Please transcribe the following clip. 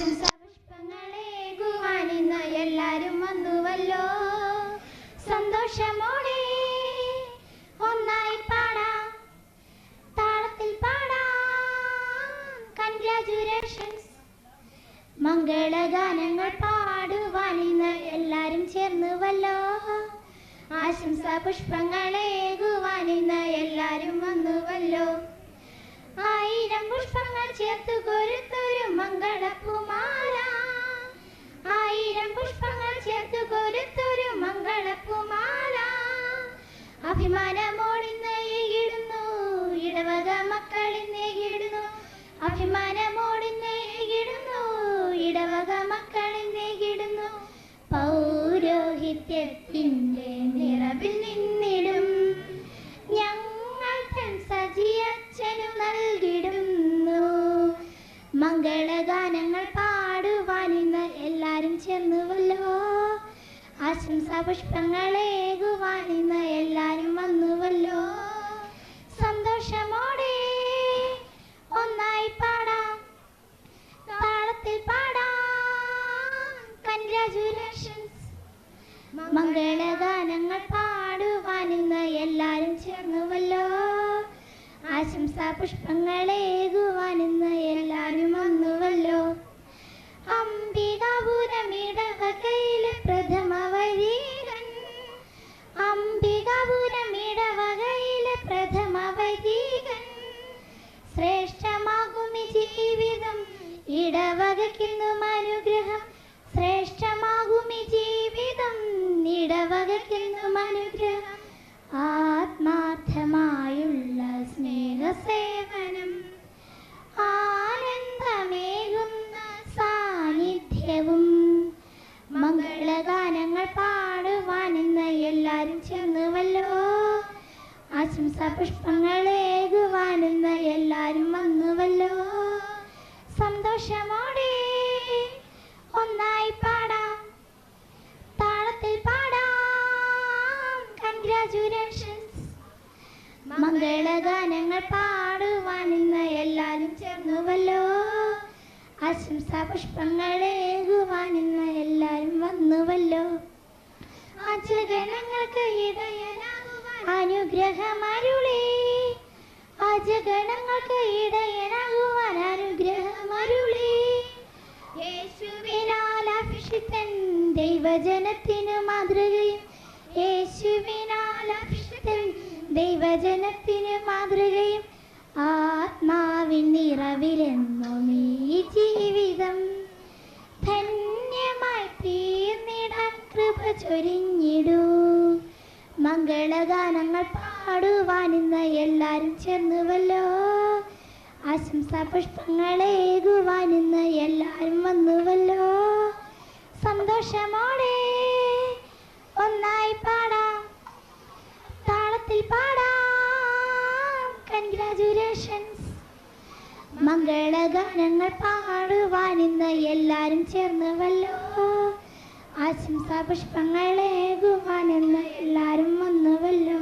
ആശംസാ പുഷ്പങ്ങളേകുവാൻ ഇന്ന് എല്ലാരും വന്നുവല്ലോ. സന്തോഷമോടെ ഒന്നായി പാടാം, താളത്തിൽ പാടാം. കൺഗ്രാജുലേഷൻസ്. മംഗളഗാനങ്ങൾ പാടുവാൻ ഇന്ന് എല്ലാരും ചേർന്നുവല്ലോ. ആശംസാ പുഷ്പങ്ങളേകുവാൻ ഇന്ന് എല്ലാരും വന്നുവല്ലോ. 1000 പുഷ്പങ്ങൾ ചേർത്തു കൊരുത്തൊരു മംഗളപ്പൂമാല, 1000 പുഷ്പങ്ങൾ ചേർത്തു കൊരുത്തൊരു മംഗളപ്പൂമാല. അഭിമാനമോടിന്ന് ഏകിടുന്നു ഇടവക മക്കളിന്ന് ഏകിടുന്നു, അഭിമാനമോടിന്ന് ഏകിടുന്നു ഇടവക മക്കളിന്ന് ഏകിടുന്നു. പൗരോഹിത്യത്തിൻ്റെ നിറവിൽ നിന്നിടും ഞങ്ങൾ സജിയച്ഛനു നൽകിടുന്നു. മംഗളഗാനങ്ങൾ പാടുവാൻ ഇന്ന് എല്ലാരും ചേർന്നുവല്ലോ. ആശംസാ പുഷ്പങ്ങളേകുവാൻ ഇന്ന് എല്ലാരും വന്നുവല്ലോ. സന്തോഷമോടെ ഒന്നായി പാടാം, താളത്തിൽ പാടാം. കൺഗ്രാജുലേഷൻസ്. മംഗളഗാനങ്ങൾ പാടുവാൻ ഇന്ന് എല്ലാരും ചേർന്നുവല്ലോ. ആശംസാ പുഷ്പങ്ങളേകുവാൻ ഇന്ന് എല്ലാരും വന്നുവല്ലോ. അംബികാപുരം ഇടവകയിലെ പ്രഥമ വൈദികൻ, അംബികാപുരം ഇടവകയിലെ പ്രഥമ വൈദികൻ. ശ്രേഷ്ഠമാകും ഈ ജീവിതം ഇടവകയ്ക്കെന്നും അനുഗ്രഹം, ശ്രേഷ്ഠമാകും ഈ ജീവിതം ഇടവകയ്ക്കെന്നും അനുഗ്രഹം. ആത്മാർത്ഥമായുള്ള സ്നേഹസേവനം, ആനന്ദമേകുന്ന സാന്നിധ്യവും. മംഗളഗാനങ്ങൾ പാടുവാൻ ഇന്ന് എല്ലാരും ചേർന്നുവല്ലോ. ആശംസാ പുഷ്പങ്ങളേകുവാൻ ഇന്ന് എല്ലാരും വന്നുവല്ലോ. സന്തോഷമോടെ ഒന്നായി പാടാം, താളത്തിൽ പാടാം. കൺഗ്രാജുലേഷൻസ്. മംഗളഗാനങ്ങൾ പാടുവാൻ ഇന്ന് എല്ലാരും ചേർന്നുവല്ലോ. ആശംസാ പുഷ്പങ്ങളേകുവാൻ ഇന്ന് എല്ലാരും വന്നുവല്ലോ. അജഗണങ്ങൾക്ക് ഇടയനാകുവാൻ അനുഗ്രഹമരുളി, അജഗണങ്ങൾക്ക് ഇടയനാകുവാൻ അനുഗ്രഹമരുളി. യേശുവിനാൽ അഭിഷിക്തൻ ദൈവജനത്തിനു മാതൃകയും, യേശുവിനാൽ അഭിഷിക്തൻ ദൈവജനത്തിനു മാതൃകയും. ആത്മാവിൻ നിറവിലെന്നും ഈ ജീവിതം ധന്യമായി തീർന്നിടാൻ കൃപ ചൊരിഞ്ഞിടൂ. മംഗളഗാനങ്ങൾ പാടുവാൻ ഇന്ന് എല്ലാരും ചേർന്നുവല്ലോ. ആശംസാ പുഷ്പങ്ങളേകുവാൻ ഇന്ന് എല്ലാരും വന്നുവല്ലോ. സന്തോഷമോടെ ഒന്നായി പാടാം, താളത്തിൽ പാടാം. കൺഗ്രാജുലേഷൻസ്. മംഗളഗാനങ്ങൾ പാടുവാൻ ഇന്ന് എല്ലാരും ചേർന്നുവല്ലോ. ആശംസാ പുഷ്പങ്ങളേകുവാൻ ഇന്ന് എല്ലാരും വന്നുവല്ലോ.